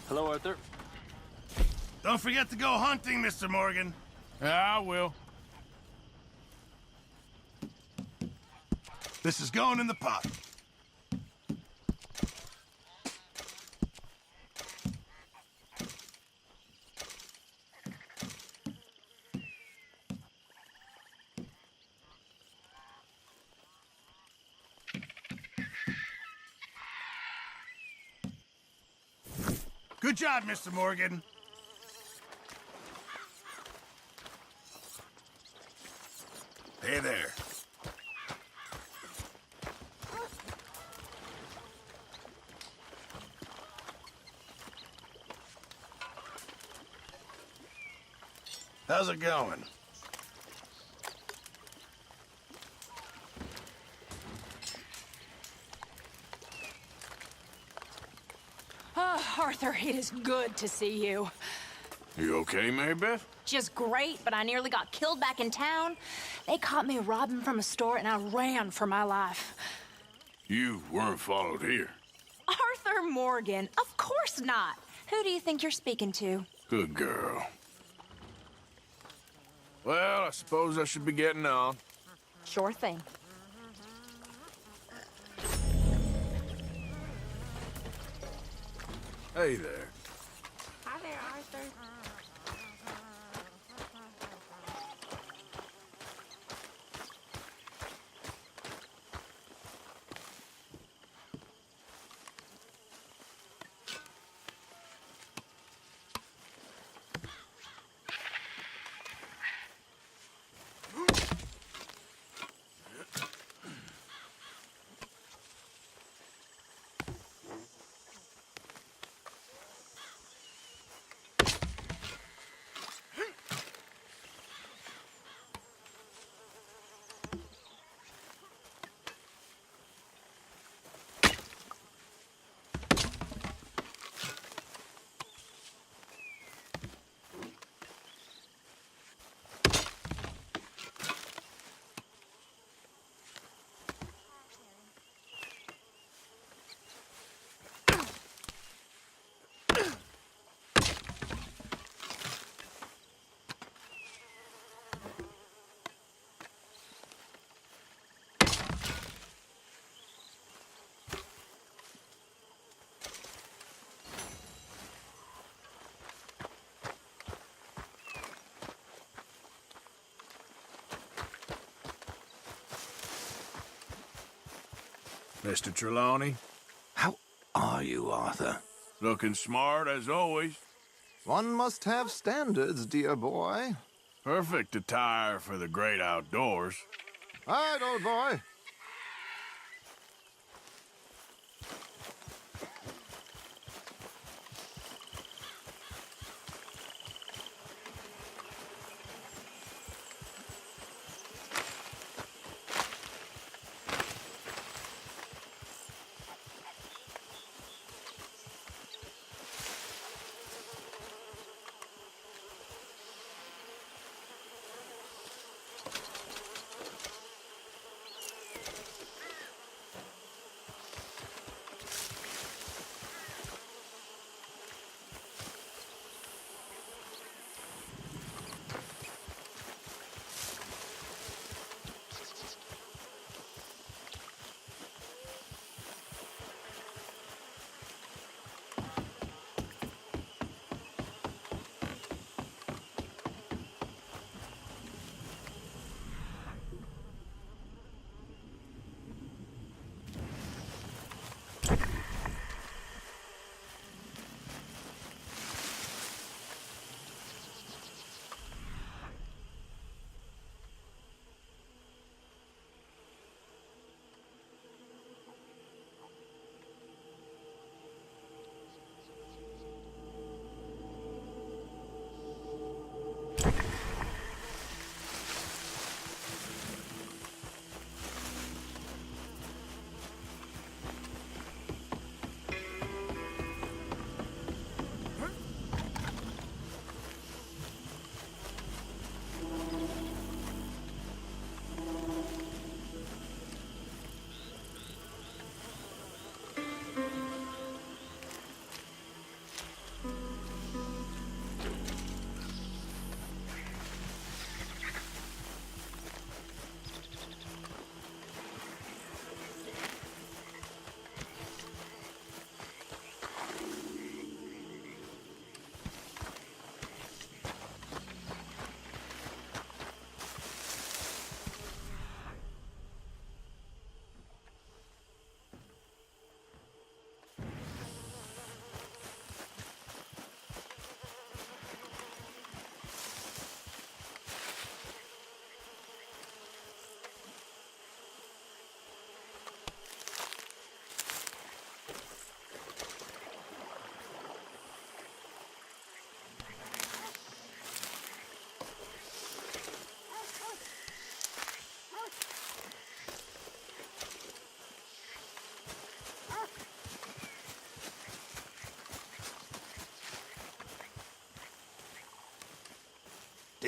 Hello, Arthur. Don't forget to go hunting, Mr. Morgan. Yeah, I will. This is going in the pot. Good job, Mr. Morgan. Hey there. How's it going? Arthur, it is good to see you. You okay, Mary Beth? Just great, but I nearly got killed back in town. They caught me robbing from a store and I ran for my life. You weren't followed here. Arthur Morgan, of course not. Who do you think you're speaking to? Good girl. Well, I suppose I should be getting on. Sure thing. Hey there. Hi there, Arthur. Mr. Trelawney, How are you, Arthur? looking smart as always. One must have standards, dear boy. Perfect attire for the great outdoors. All right, old boy.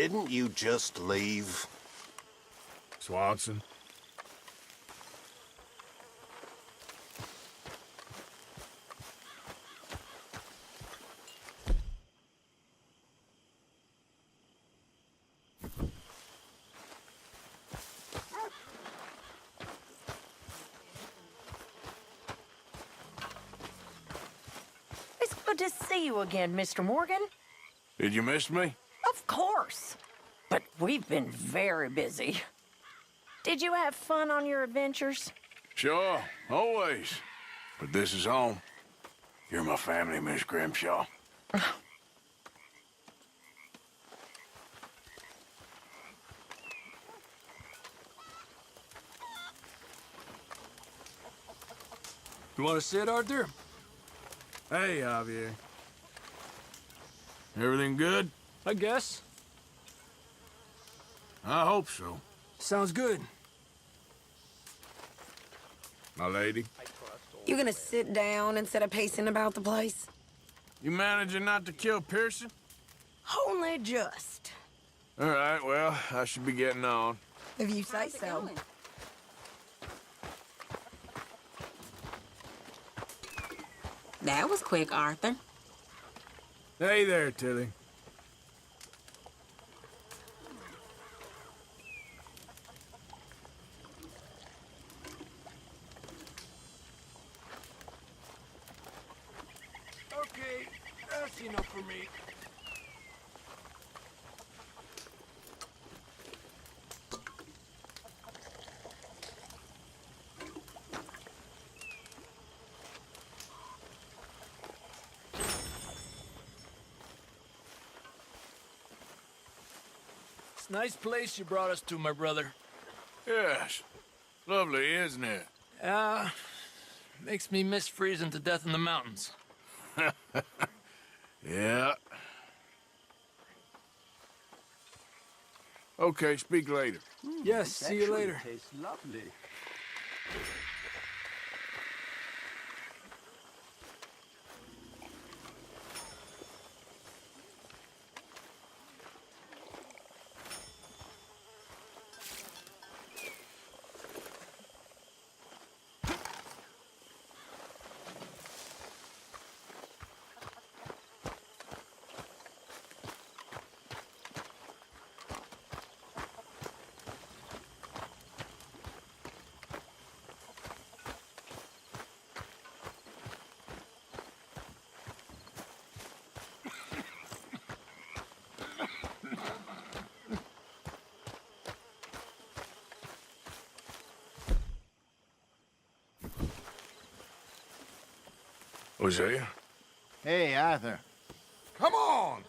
Didn't you just leave? Swanson. It's good to see you again, Mr. Morgan. Did you miss me? Of course. But we've been very busy. Did you have fun on your adventures? Sure, always. But this is home. You're my family, Miss Grimshaw. You want to sit, Arthur? Hey, Javier. Everything good? I guess. I hope so. Sounds good. My lady. You gonna sit down instead of pacing about the place? You managing not to kill Pearson? Only just. All right, well, I should be getting on. If you say so. That was quick, Arthur. Hey there, Tilly. Okay, that's enough for me. It's a nice place you brought us to, my brother. Yes. Lovely, isn't it? Makes me miss freezing to death in the mountains. Yeah. Okay, speak later. Yes, see you later. Tastes lovely. Hosea? Hey, Arthur. Come on!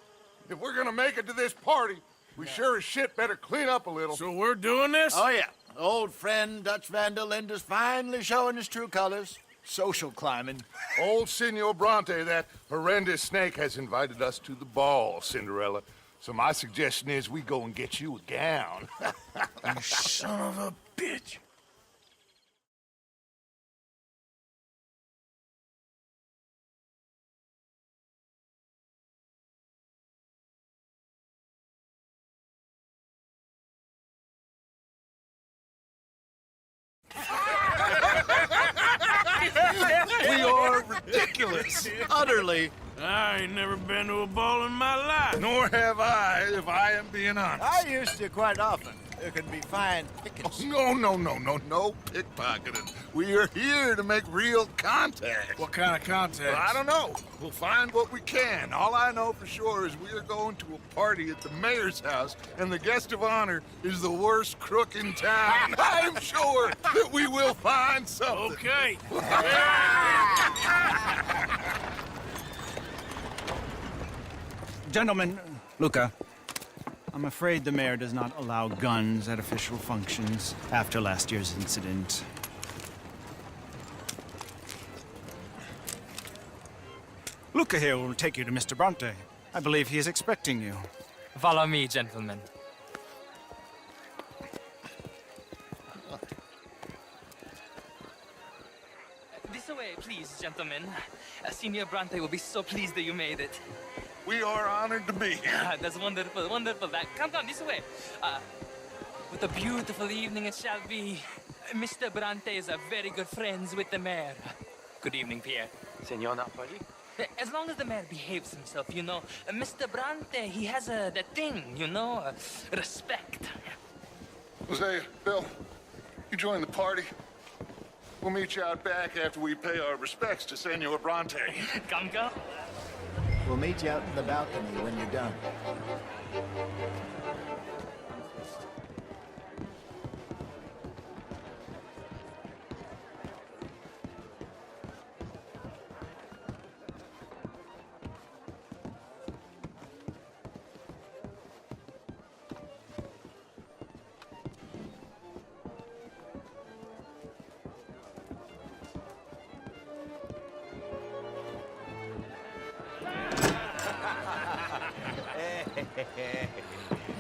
If we're gonna make it to this party, we sure as shit better clean up a little. So we're doing this? Oh, yeah. Old friend Dutch Van der Linde's finally showing his true colors. Social climbing. Old Senor Bronte, that horrendous snake, has invited us to the ball, Cinderella. So my suggestion is we go and get you a gown. You son of a bitch. We are ridiculous. Utterly. I ain't never been to a ball in my life. Nor have I, if I am being honest. I used to quite often. There can be fine pickings. No pickpocketing. We are here to make real contact. What kind of contact? I don't know. We'll find what we can. All I know for sure is we are going to a party at the mayor's house, and the guest of honor is the worst crook in town. I'm sure that we will find something. Okay. Gentlemen, Luca, I'm afraid the mayor does not allow guns at official functions after last year's incident. Luca here will take you to Mr. Bronte. I believe he is expecting you. Follow me, gentlemen. This way, please, gentlemen. Senior Bronte will be so pleased that you made it. We are honored to be here. That's wonderful, wonderful. Come, this way. What a beautiful evening it shall be. Mr. Bronte is a very good friends with the mayor. Good evening, Pierre. Senor Napoli? As long as the mayor behaves himself, you know. Mr. Bronte, he has that thing, you know, respect. Jose, Bill, you join the party. We'll meet you out back after we pay our respects to Senor Bronte. Come. We'll meet you out in the balcony when you're done.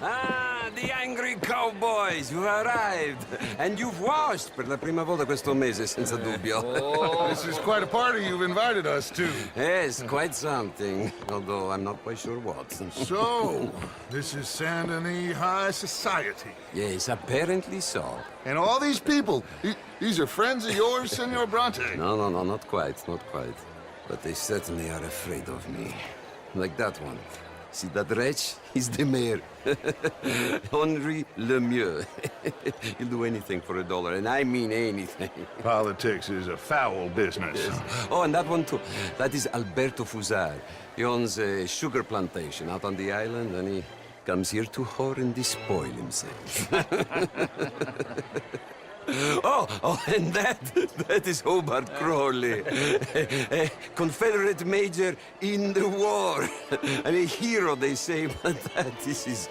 Ah, the angry cowboys, you've arrived. And you've washed per la prima volta questo mese, senza dubbio. This is quite a party you've invited us to. Yes, quite something. Although I'm not quite sure what. So, this is Saint Denis High Society. Yes, apparently so. And all these people, these are friends of yours, Senor Bronte? No, not quite, not quite. But they certainly are afraid of me. Like that one. See that wretch? He's the mayor. Henri Lemieux. He'll do anything for $1, and I mean anything. Politics is a foul business. Yes. Oh, and that one too. That is Alberto Fusar. He owns a sugar plantation out on the island, and he comes here to whore and despoil himself. Oh, and that is Hobart Crawley, a Confederate major in the war, and a hero, they say, but that is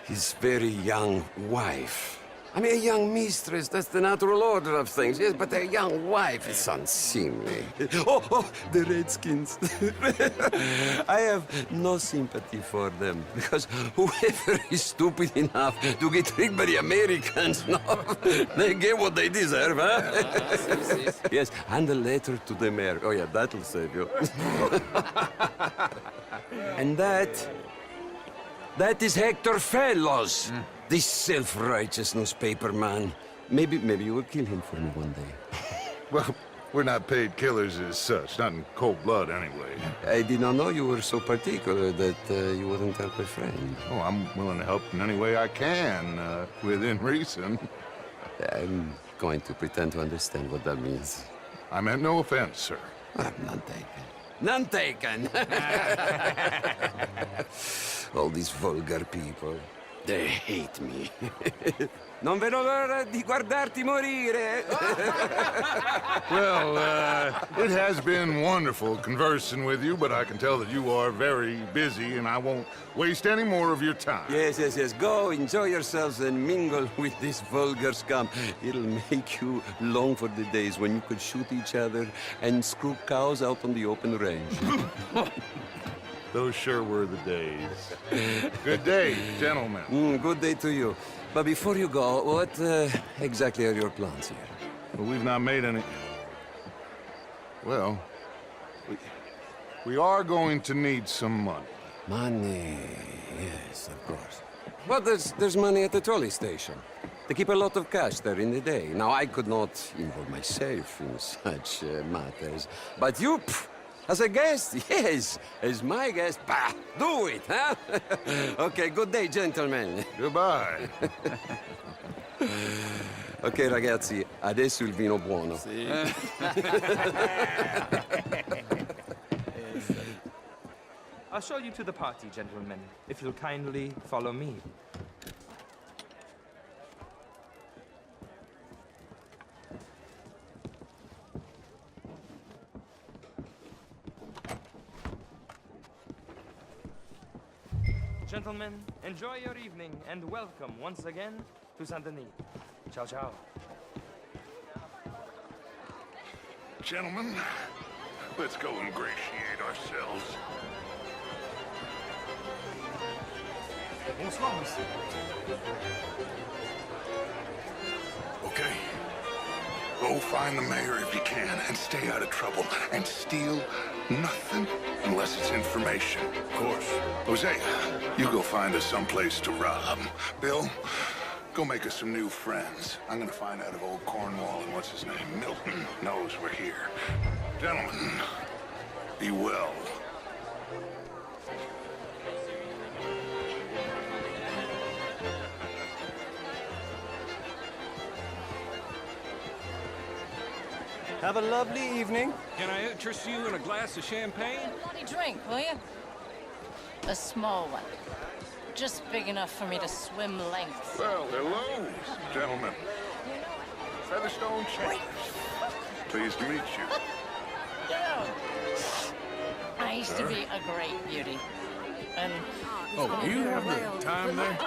his very young wife. I mean, a young mistress, that's the natural order of things, yes, but a young wife is unseemly. Oh, the Redskins. I have no sympathy for them, because whoever is stupid enough to get tricked by the Americans, no, they get what they deserve, huh? Yes, and a letter to the mayor. Oh, yeah, that'll save you. And that is Hector Fellows. This self-righteous newspaper man. Maybe you will kill him for me one day. Well, we're not paid killers as such, not in cold blood anyway. I did not know you were so particular that you wouldn't help a friend. Oh, I'm willing to help in any way I can, within reason. I'm going to pretend to understand what that means. I meant no offense, sir. None taken. None taken! All these vulgar people. They hate me. Non vedo l'ora di guardarti morire. Well, it has been wonderful conversing with you, but I can tell that you are very busy, and I won't waste any more of your time. Yes. Go, enjoy yourselves, and mingle with this vulgar scum. It'll make you long for the days when you could shoot each other and screw cows out on the open range. Those sure were the days. Good day, gentlemen. Good day to you. But before you go, what exactly are your plans here? Well, we've not made any... Well, we are going to need some money. Money, yes, of course. But there's money at the trolley station. They keep a lot of cash there in the day. Now, I could not involve myself in such matters. But you... As a guest, yes. As my guest, bah, do it, huh? Okay, good day, gentlemen. Goodbye. Ok, ragazzi, adesso il vino buono. Sì. I'll show you to the party, gentlemen, if you'll kindly follow me. Gentlemen, enjoy your evening and welcome once again to Saint Denis. Ciao, ciao. Gentlemen, let's go ingratiate ourselves. Bonsoir, monsieur. Okay. Go find the mayor if you can and stay out of trouble. And steal nothing unless it's information. Of course. Hosea, you go find us someplace to rob. Bill, go make us some new friends. I'm gonna find out if old Cornwall and what's his name, Milton, knows we're here. Gentlemen, be well. Have a lovely evening. Can I interest you in a glass of champagne? Bloody drink, will you? A small one. Just big enough for me to swim lengths. Well, hello, gentlemen. Featherstone Chambers. Pleased to meet you. I used to be a great beauty. And... Oh, you have the time there?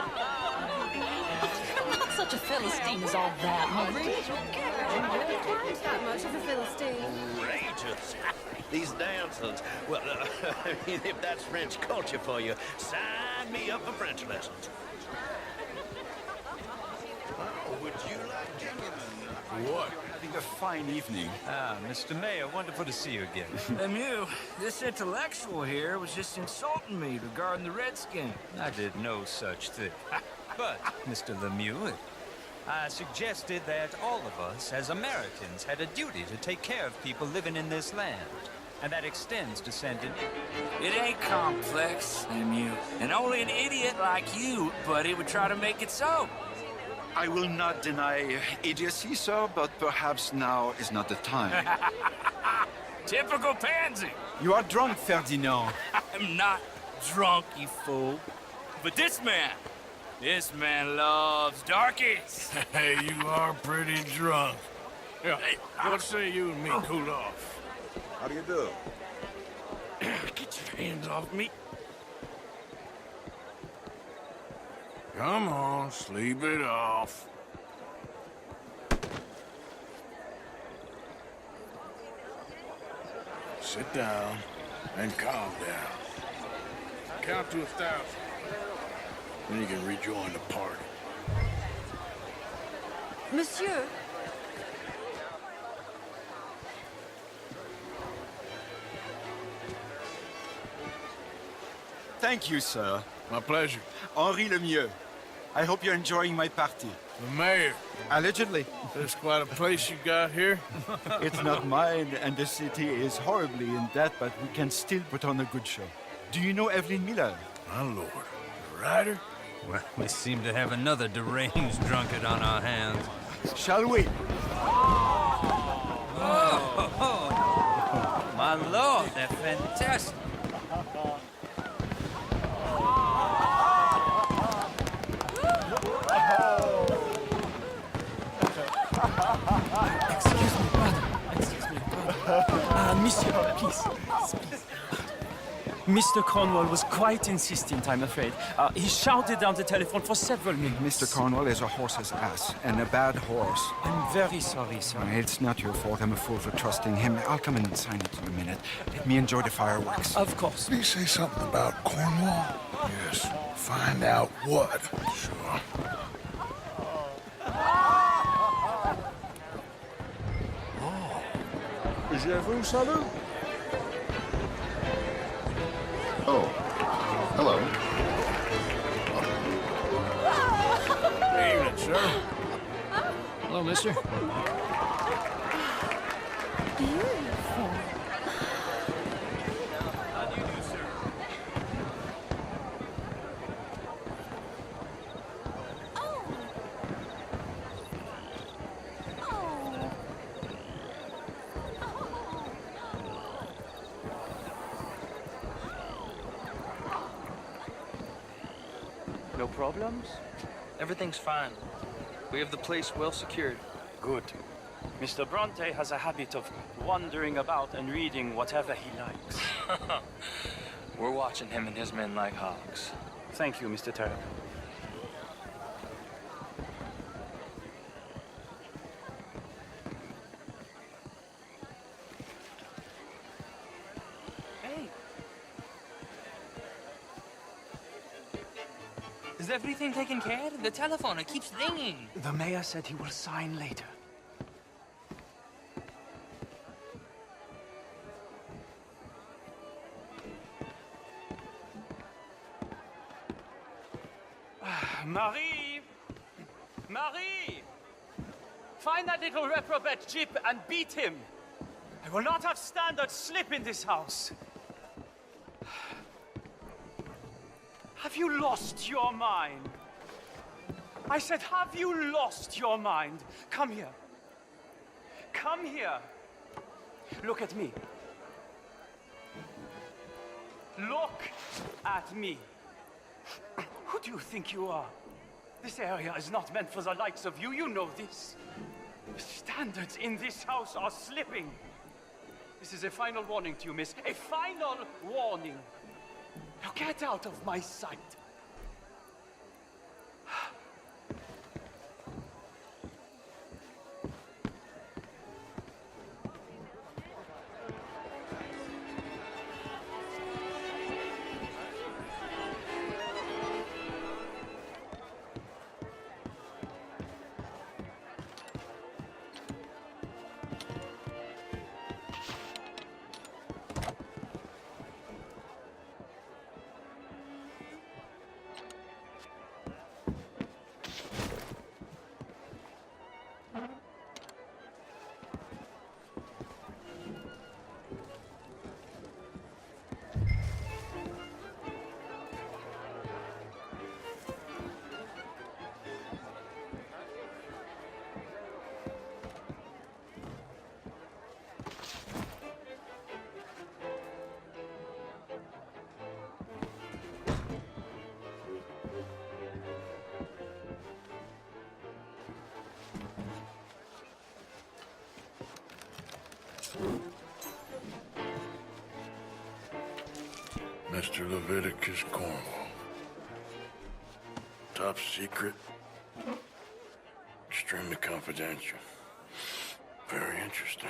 I'm not such a Philistine as all that, Marie. Not much of a Philistine. Outrageous. These dancers. Well, if that's French culture for you, sign me up for French lessons. Would you like to? What? Having a fine evening. Ah, Mr. Mayor, wonderful to see you again. Lemieux, this intellectual here was just insulting me regarding the Redskin. I did no such thing. But, Mr. Lemieux, I suggested that all of us, as Americans, had a duty to take care of people living in this land. And that extends to sending... It ain't complex, Lemieux. And only an idiot like you, buddy, would try to make it so. I will not deny idiocy, sir, but perhaps now is not the time. Typical pansy. You are drunk, Ferdinand. I'm not drunk, you fool. But this man loves darkies. Hey, you are pretty drunk. Yeah, what say you and me cool off? How do you do? Get your hands off me. Come on, sleep it off. Sit down and calm down. Count to 1,000. Then you can rejoin the party. Monsieur, Thank you, sir. My pleasure. Henri Lemieux. I hope you're enjoying my party. The mayor. Allegedly. There's quite a place you got here. It's not mine, and the city is horribly in debt, but we can still put on a good show. Do you know Evelyn Miller? My lord. The writer? Well, we seem to have another deranged drunkard on our hands. Shall we? Oh, my lord, they're fantastic. Monsieur, please. Mr. Cornwall was quite insistent, I'm afraid. He shouted down the telephone for several minutes. Mr. Cornwall is a horse's ass, and a bad horse. I'm very sorry, sir. It's not your fault. I'm a fool for trusting him. I'll come and sign it in a minute. Let me enjoy the fireworks. Of course. Did he say something about Cornwall? Yes. Find out what. Sure. Je vous salue. Oh. Hello. Evening, sir. Hello, mister. No problems? Everything's fine. We have the place well secured. Good. Mr. Bronte has a habit of wandering about and reading whatever he likes. We're watching him and his men like hawks. Thank you, Mr. Turner. Hey! Is everything taken care of? The telephone, it keeps ringing. The mayor said he will sign later. Marie! Marie! Find that little reprobate Jip and beat him. I will not have standards slip in this house. Have you lost your mind? I said, have you lost your mind? Come here. Come here. Look at me. Look at me. Who do you think you are? This area is not meant for the likes of you. You know this. The standards in this house are slipping. This is a final warning to you, miss. A final warning. Now get out of my sight. Mr. Leviticus Cornwall. Top secret. Extremely confidential. Very interesting.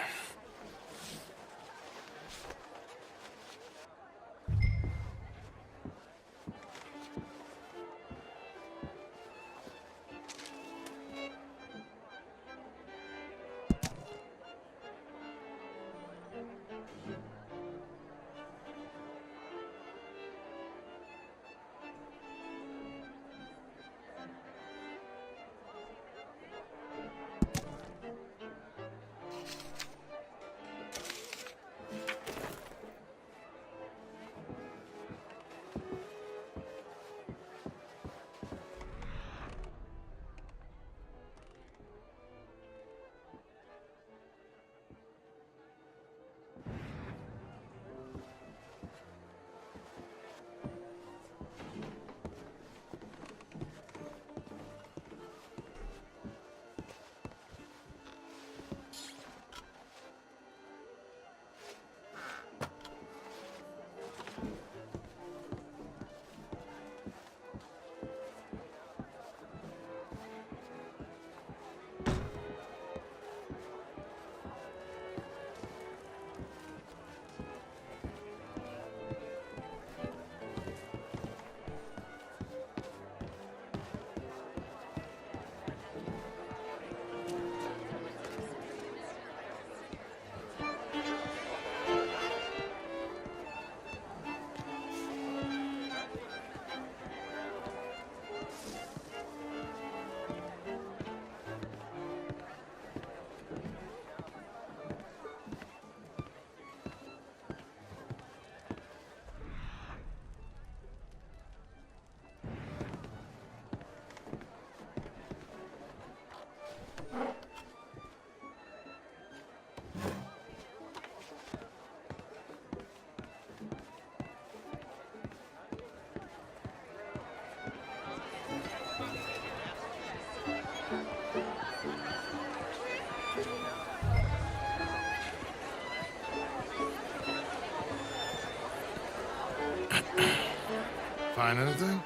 Find anything?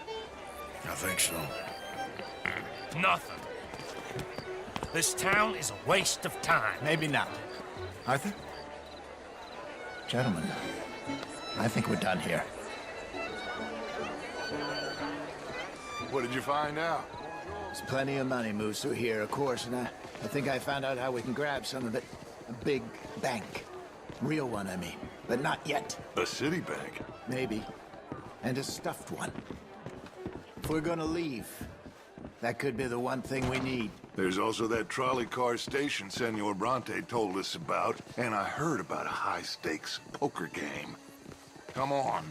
I think so. Nothing. This town is a waste of time. Maybe not. Arthur? Gentlemen, I think we're done here. What did you find out? There's plenty of money moves through here, of course, and I think I found out how we can grab some of it. A big bank. Real one, I mean. But not yet. A city bank? Maybe. And a stuffed one. If we're gonna leave, That could be the one thing we need. There's also that trolley car station Senor Bronte told us about, and I heard about a high-stakes poker game. Come on.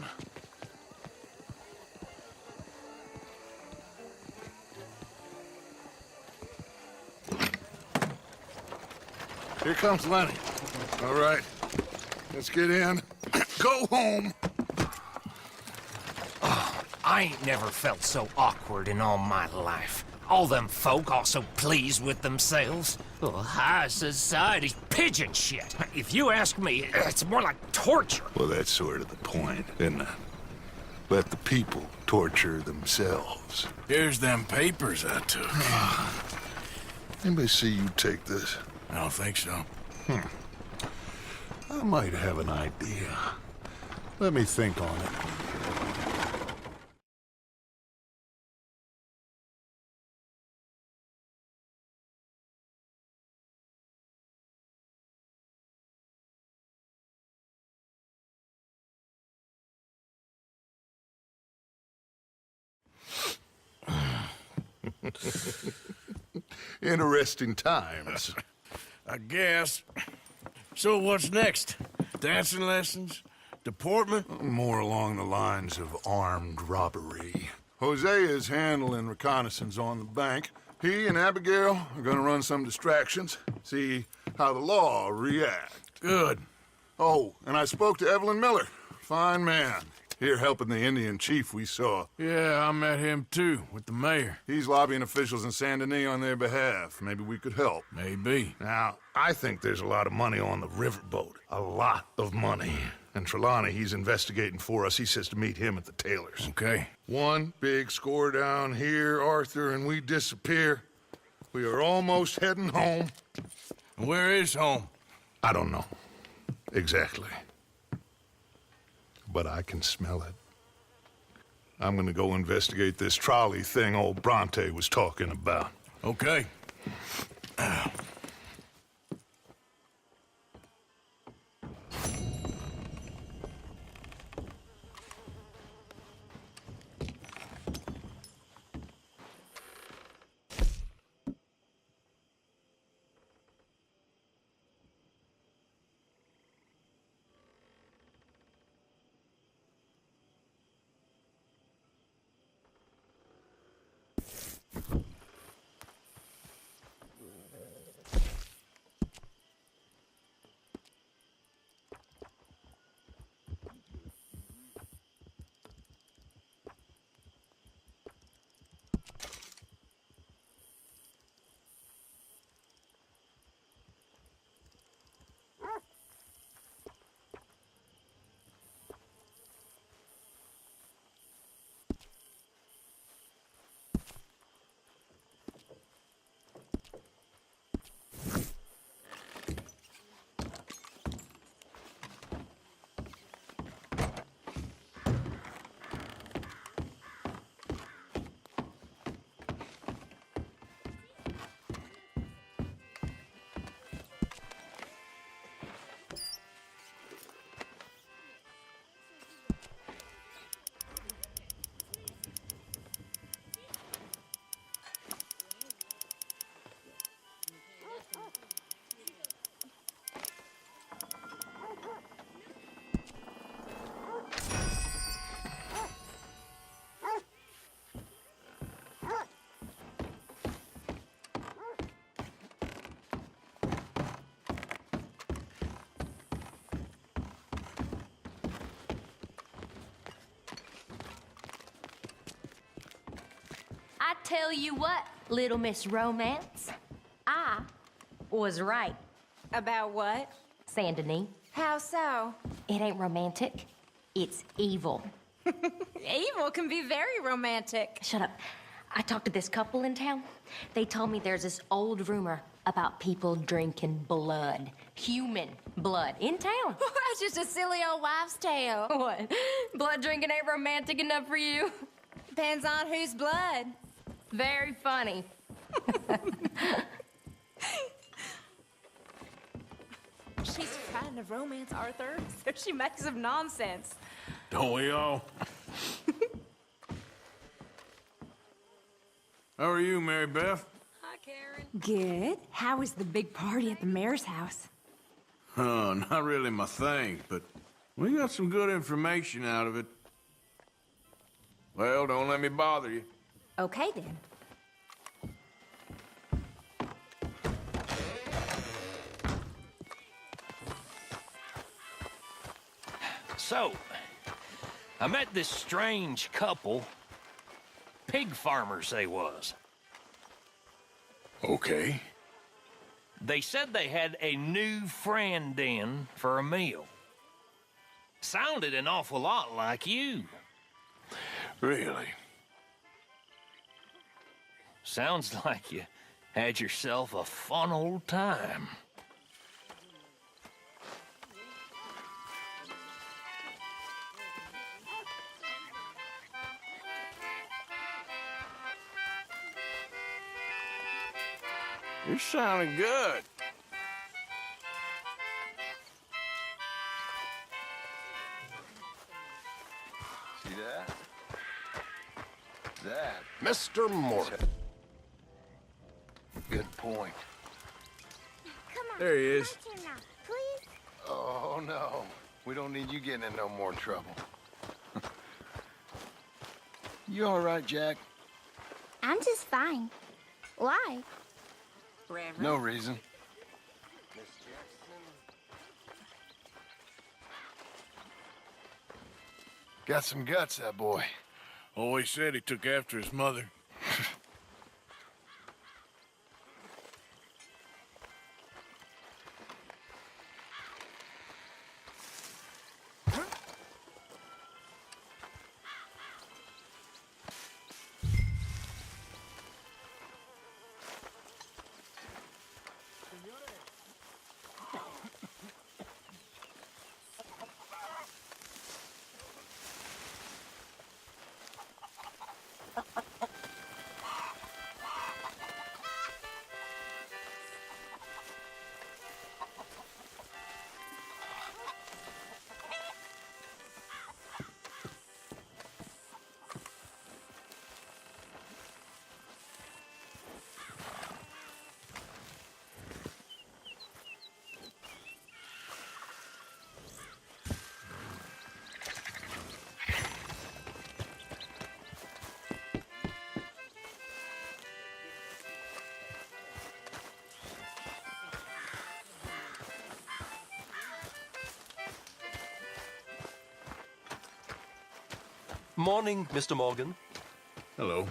Here comes Lenny. All right, let's get in. Go home. Oh, I ain't never felt so awkward in all my life. All them folk all so pleased with themselves. Oh, high society pigeon shit. If you ask me, it's more like torture. Well, that's sort of the point, isn't it? Let the people torture themselves. Here's them papers I took. Anybody see you take this? I don't think so. I might have an idea. Let me think on it. Interesting times. I guess. So what's next? Dancing lessons? Deportment? More along the lines of armed robbery. Hosea is handling reconnaissance on the bank. He and Abigail are gonna run some distractions, see how the law reacts. Good. Oh, and I spoke to Evelyn Miller. Fine man. Here helping the Indian chief we saw. Yeah, I met him too, with the mayor. He's lobbying officials in Saint Denis on their behalf. Maybe we could help. Maybe. Now, I think there's a lot of money on the riverboat. A lot of money. And Trelawney, he's investigating for us. He says to meet him at the Taylor's. Okay. One big score down here, Arthur, and we disappear. We are almost heading home. Where is home? I don't know. Exactly. But I can smell it. I'm gonna go investigate this trolley thing old Bronte was talking about. Okay. I tell you what, Little Miss Romance, I was right. About what? Saint Denis. How so? It ain't romantic. It's evil. Evil can be very romantic. Shut up. I talked to this couple in town. They told me there's this old rumor about people drinking blood. Human blood. In town. That's just a silly old wives' tale. What? Blood drinking ain't romantic enough for you? Depends on whose blood. Very funny. She's trying to romance Arthur, so she makes up nonsense. Don't we all? How are you, Mary Beth? Hi, Karen. Good. How was the big party at the mayor's house? Oh, not really my thing, but we got some good information out of it. Well, don't let me bother you. Okay, then. So, I met this strange couple. Pig farmers they was. Okay. They said they had a new friend in for a meal. Sounded an awful lot like you. Really? Sounds like you had yourself a fun old time. You're sounding good. See that? That. Mr. Morgan. Good point. There he is. Oh, no. We don't need you getting in no more trouble. You all right, Jack? I'm just fine. Why? No reason. Got some guts, that boy. Always said he took after his mother. Morning, Mr. Morgan. Hello.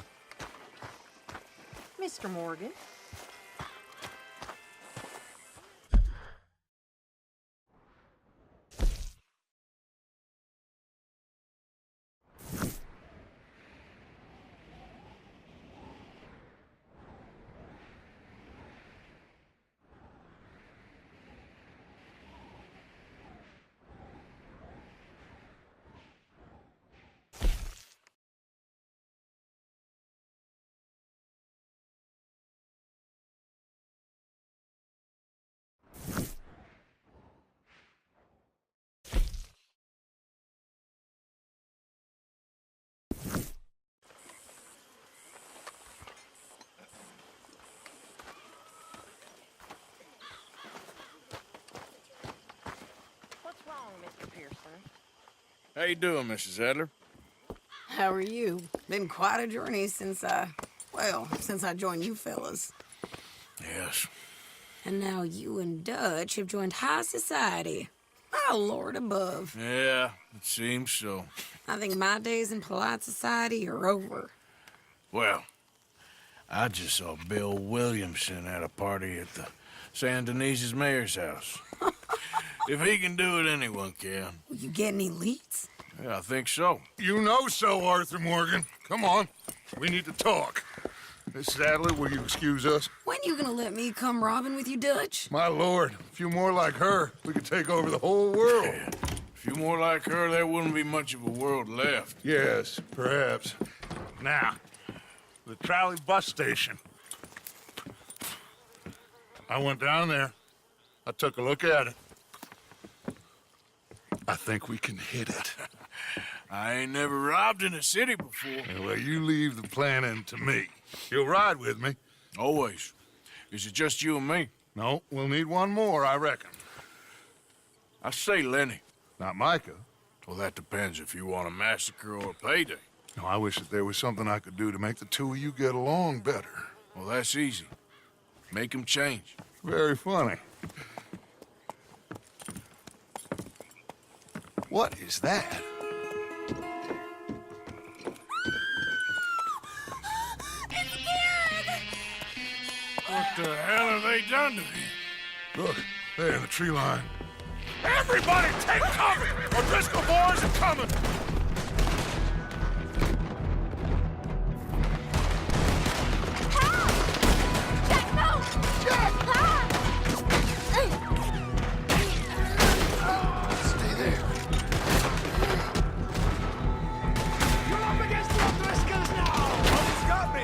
Mr. Morgan. What's wrong, Mr. Pearson? How you doing, Mrs. Adler? How are you? Been quite a journey since I joined you fellas. Yes. And now you and Dutch have joined high society. Oh, Lord above. Yeah, it seems so. I think my days in polite society are over. Well, I just saw Bill Williamson at a party at the San Denise's mayor's house. If he can do it, anyone can. Will you get any leads? Yeah, I think so. You know so, Arthur Morgan. Come on. We need to talk. Miss Adler, will you excuse us? When you gonna let me come robbing with you, Dutch? My lord, a few more like her, we could take over the whole world. Yeah. A few more like her, there wouldn't be much of a world left. Yes, perhaps. Now, the trolley bus station. I went down there. I took a look at it. I think we can hit it. I ain't never robbed in a city before. Well, you leave the planning to me. You'll ride with me? Always. Is it just you and me? No, we'll need one more, I reckon. I say Lenny. Not Micah. Well, that depends if you want a massacre or a payday. No, I wish that there was something I could do to make the two of you get along better. Well, that's easy. Make them change. Very funny. What is that? What the hell have they done to him? Look, there in the tree line. Everybody take cover! O'Driscoll boys are coming! Stay there. You're up against the O'Driscolls now! Someone's got me!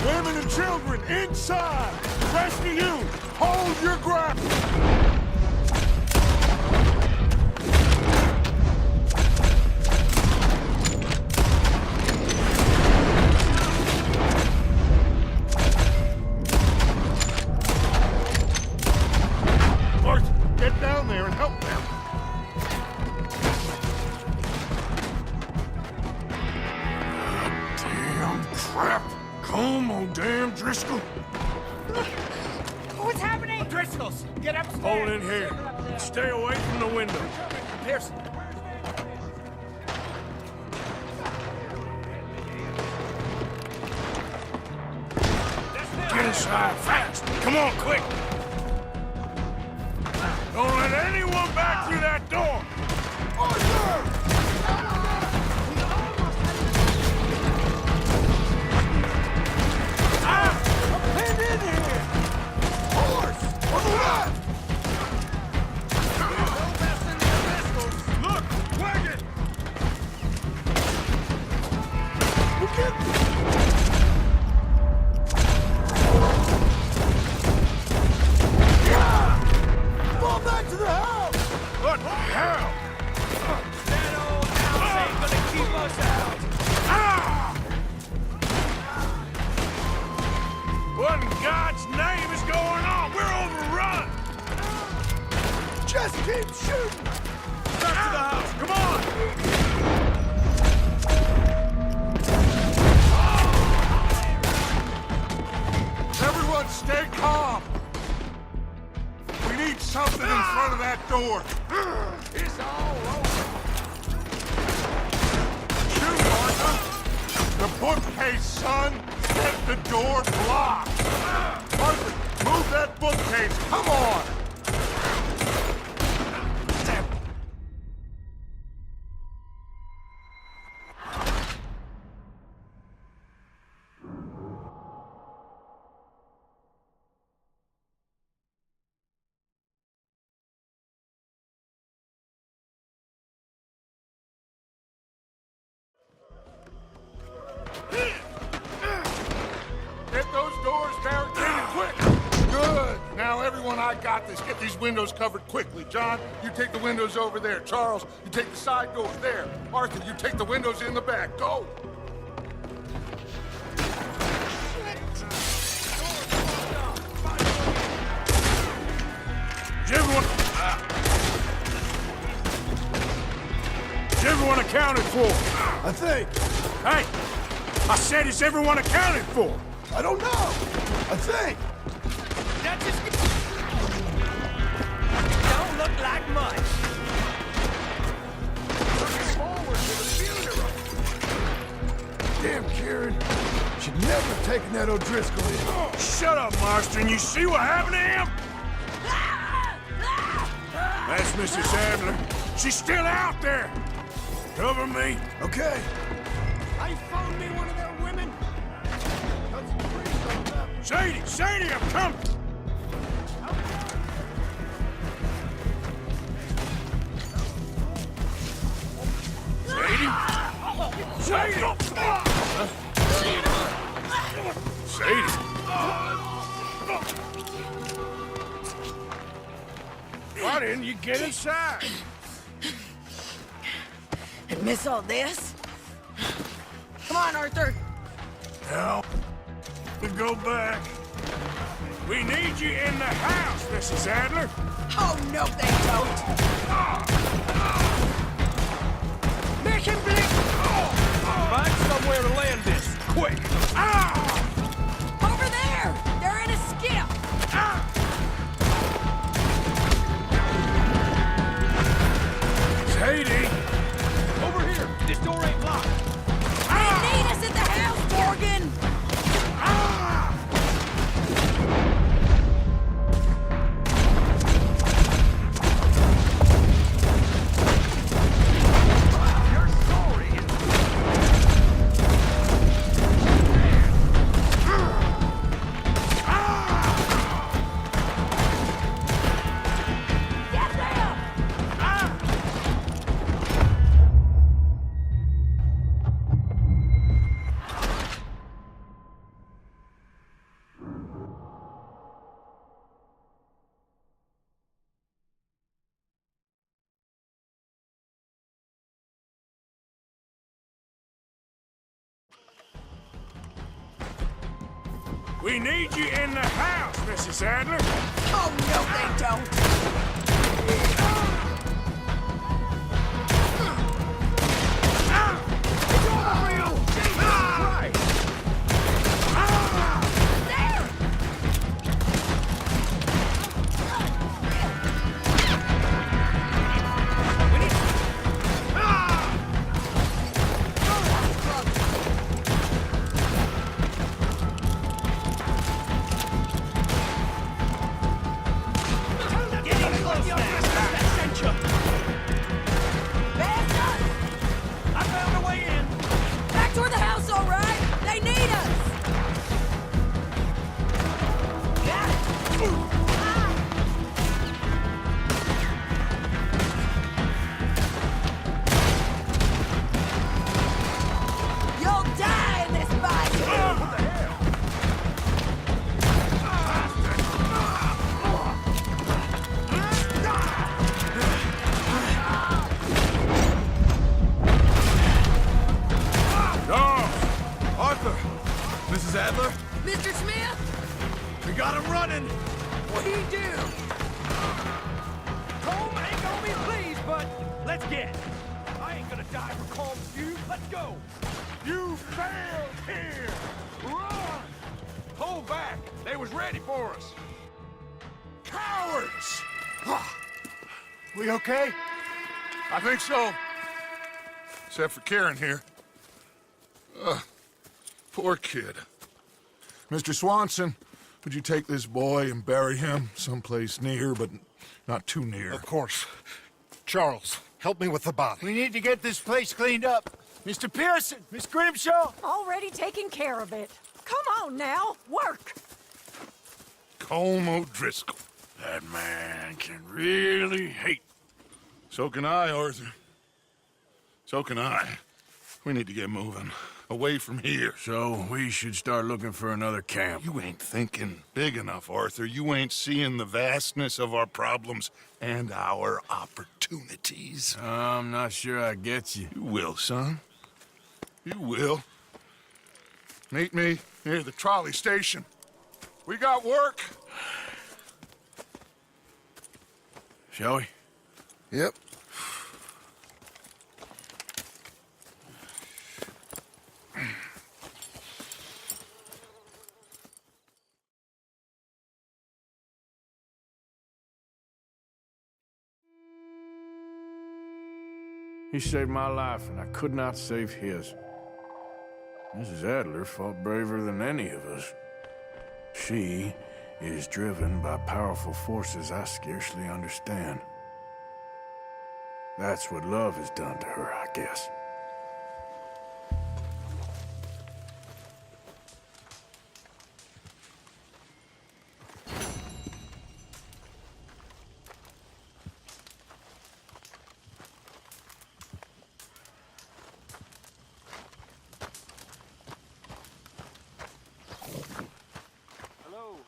Women and children, inside! The rest of you, hold your ground! Arthur, get down there and help them! Damn crap! Come on, damn Driscoll! What's happening? Driscolls, get upstairs. Hold in here. Stay away from the window. Pearson. Get inside fast. Come on, quick. Don't let anyone back through that door. Pinned in here! Horse! On the left! Look! Wagon! We're getting... Fall back to the house! What the hell? That old house ain't gonna keep us out. What in God's name is going on? We're overrun! Just keep shooting! Back to the house, come on! Everyone stay calm! We need something in front of that door! It's all over! Shoot, Martha! The bookcase, son! Get the door blocked! Martha, move that bookcase! Come on! Get those doors barricaded quick! Good! Now, everyone, I got this. Get these windows covered quickly. John, you take the windows over there. Charles, you take the side doors there. Arthur, you take the windows in the back. Go! Is everyone accounted for? I think. Hey! I said, is everyone accounted for? I don't know. I think. That just don't look like much. Looking forward to the funeral. Damn, Kieran. Should never have taken that O'Driscoll in. Oh, shut up, Marston. You see what happened to him? That's Mrs. Adler. She's still out there. Cover me. Okay. I found me one of their women. Sadie! Sadie, I'm coming! Sadie? Sadie! Huh? Sadie? Why didn't you get inside? And miss all this? Come on, Arthur. Hell, to go back. We need you in the house, Mrs. Adler. Oh, no, they don't. Mission Blitz! Find somewhere to land this, quick! Over there! They're in a skiff! Sadie! Over here! This door ain't locked! They need us at the house, Morgan! We need you in the house, Mrs. Adler. Oh, no, they don't. Mrs. Adler? Mr. Smith? We got him running! What do you do? Colm ain't gonna be pleased, but let's get. I ain't gonna die for Colm's view. Let's go! You failed here! Run! Hold back! They was ready for us. Cowards! We okay? I think so. Except for Karen here. Poor kid. Mr. Swanson, would you take this boy and bury him someplace near, but not too near? Of course. Charles, help me with the body. We need to get this place cleaned up. Mr. Pearson, Miss Grimshaw. Already taking care of it. Come on now, work. Colm O'Driscoll. That man can really hate. So can I, Arthur. So can I. We need to get moving. Away from here. So we should start looking for another camp. You ain't thinking big enough, Arthur. You ain't seeing the vastness of our problems and our opportunities. I'm not sure I get you. You will, son. You will. Meet me near the trolley station. We got work. Shall we? Yep. He saved my life, and I could not save his. Mrs. Adler fought braver than any of us. She is driven by powerful forces I scarcely understand. That's what love has done to her, I guess.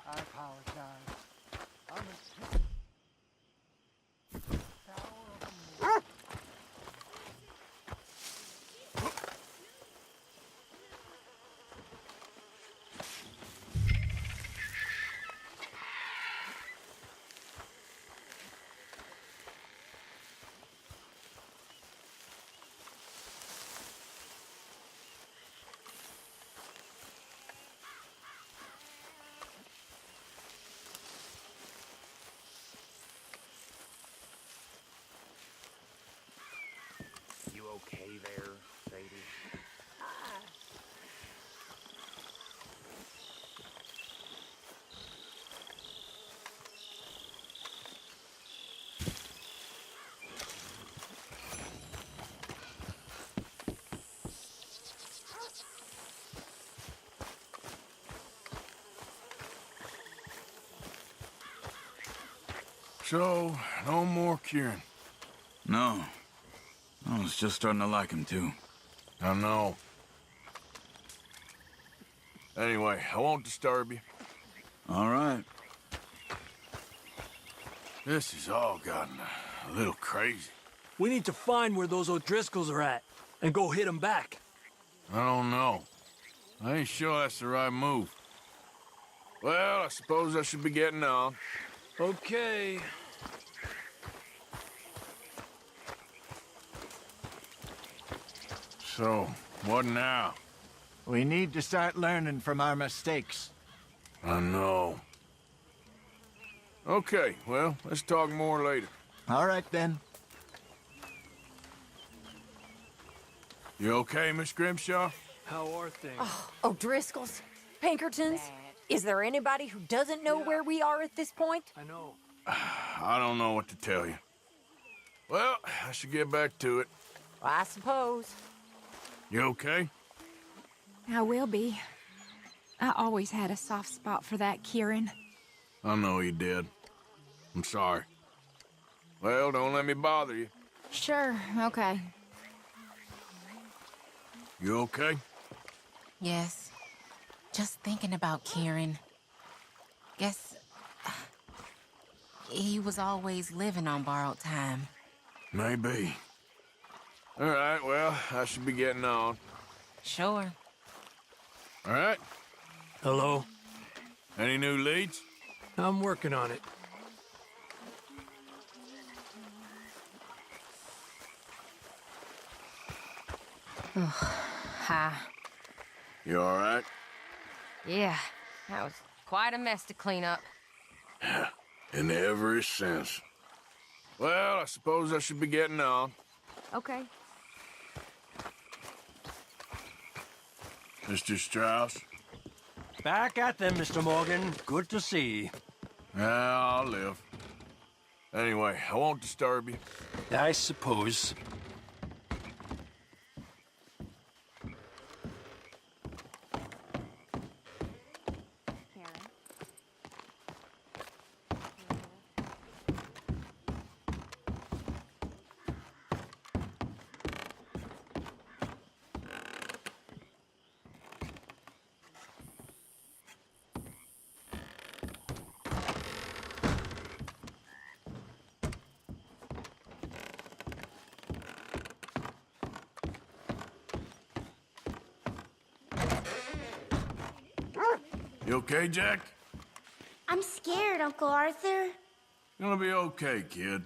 I apologize. okay there, Sadie? So, no more Kieran. No. I was just starting to like him, too. I know. Anyway, I won't disturb you. All right. This has all gotten a little crazy. We need to find where those O'Driscolls are at and go hit them back. I don't know. I ain't sure that's the right move. Well, I suppose I should be getting on. Okay. So, what now? We need to start learning from our mistakes. I know. Okay, well, let's talk more later. All right, then. You okay, Miss Grimshaw? How are things? Oh, O'Driscolls? Pinkertons? Is there anybody who doesn't know where we are at this point? I know. I don't know what to tell you. Well, I should get back to it. I suppose. You okay? I will be. I always had a soft spot for that Kieran. I know you did. I'm sorry. Well, don't let me bother you. Sure, okay. You okay? Yes. Just thinking about Kieran. Guess he was always living on borrowed time. Maybe. All right, well, I should be getting on. Sure. All right. Hello? Any new leads? I'm working on it. Hi. You all right? Yeah, that was quite a mess to clean up. In every sense. Well, I suppose I should be getting on. Okay. Mr. Strauss? Back at them, Mr. Morgan. Good to see. Yeah, I'll live. Anyway, I won't disturb you. I suppose. You okay, Jack? I'm scared, Uncle Arthur. Gonna be okay, kid.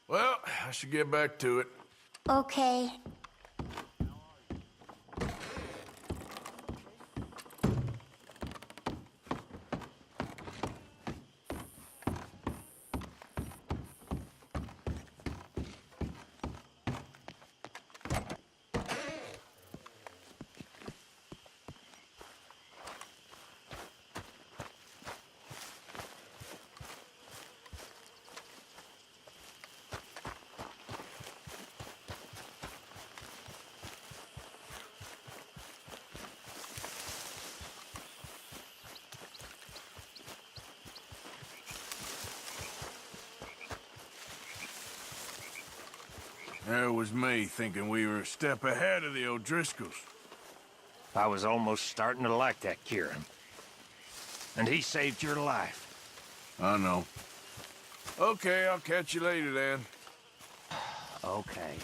Well, I should get back to it. Okay. There was me thinking we were a step ahead of the O'Driscolls. I was almost starting to like that Kieran. And he saved your life. I know. Okay, I'll catch you later then. Okay.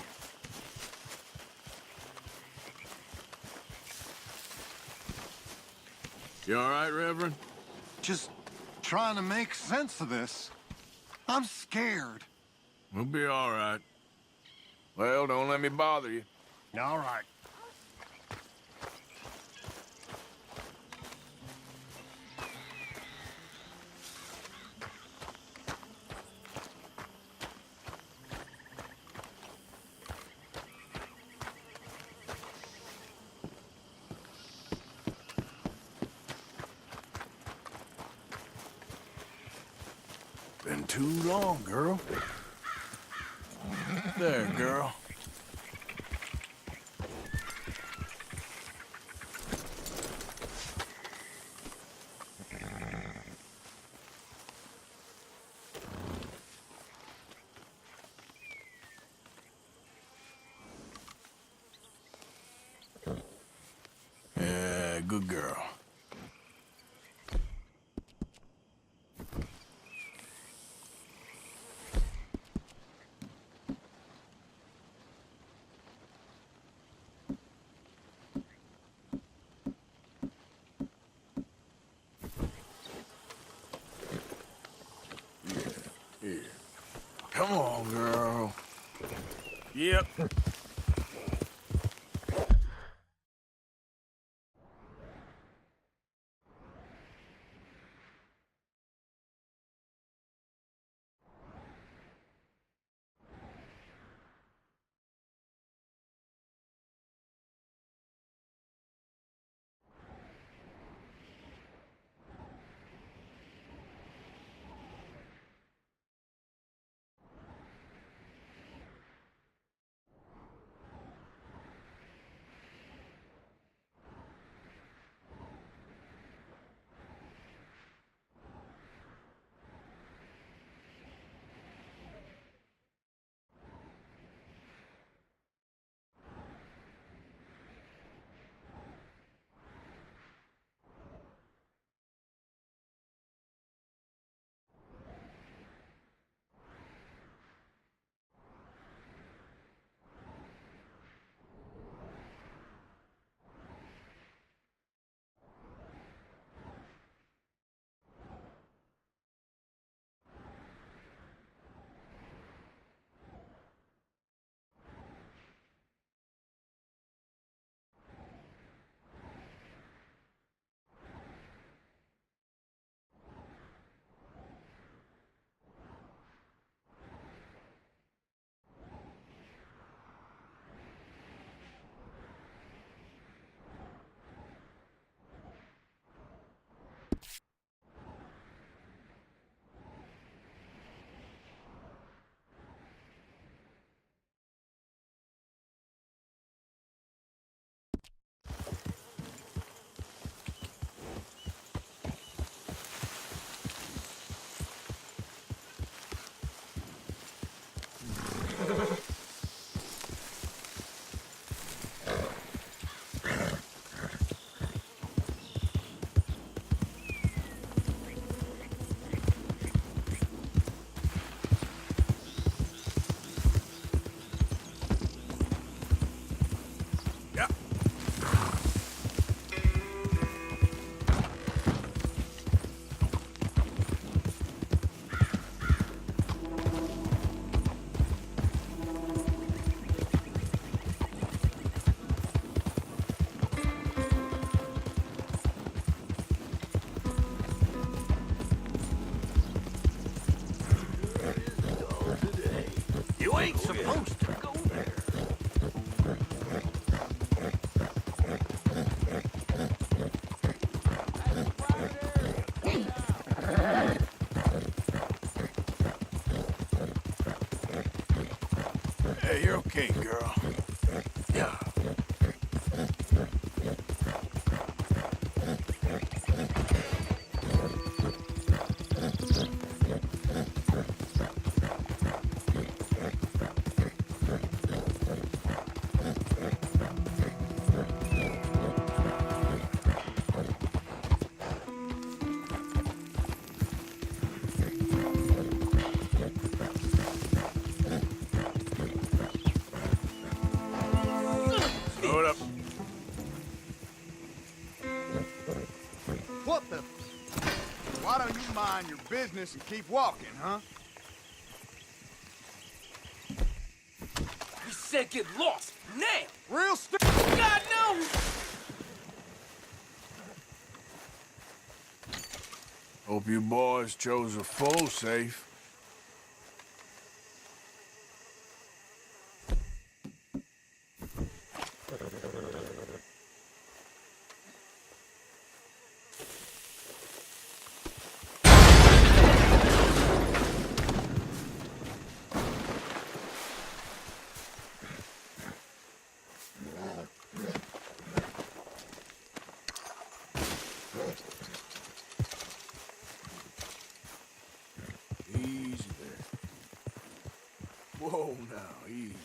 You all right, Reverend? Just trying to make sense of this. I'm scared. We'll be all right. Well, don't let me bother you. All right. too long, girl. There, girl. Yeah, good girl. Here. Come on, girl. Yep. You ain't supposed to go there. Hey, you're okay, girl. Yeah. Slow it up. What the? Why don't you mind your business and keep walking, huh? You said get lost now. Real stupid. God no. Hope you boys chose a full safe. Whoa, now, easy.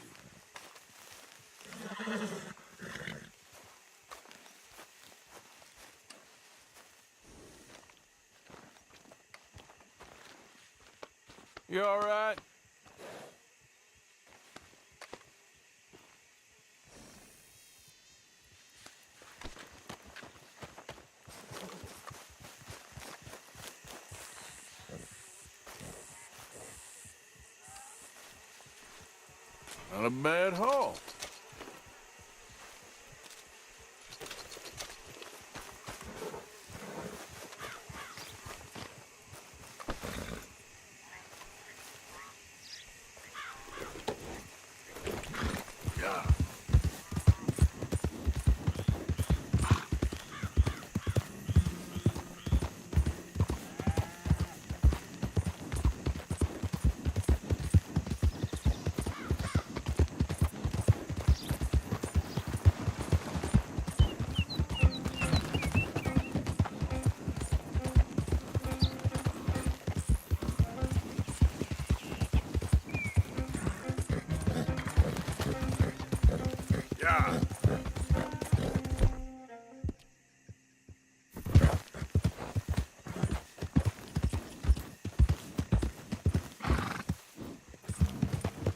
You all right? Not a bad haul.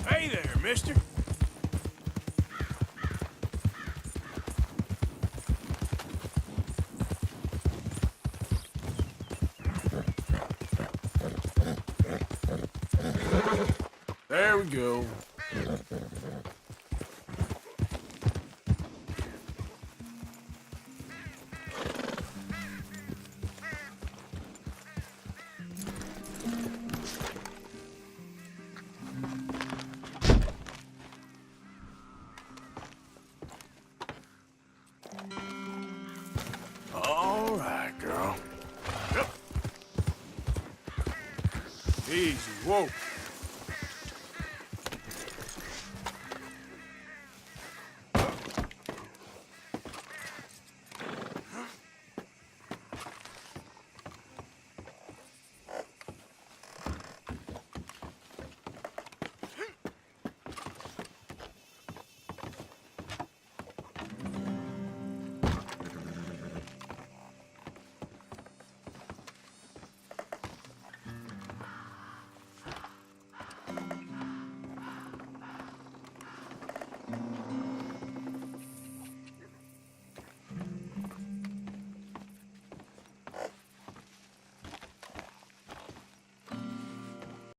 Hey there, mister. There we go. All right, girl. Yep. Easy, whoa.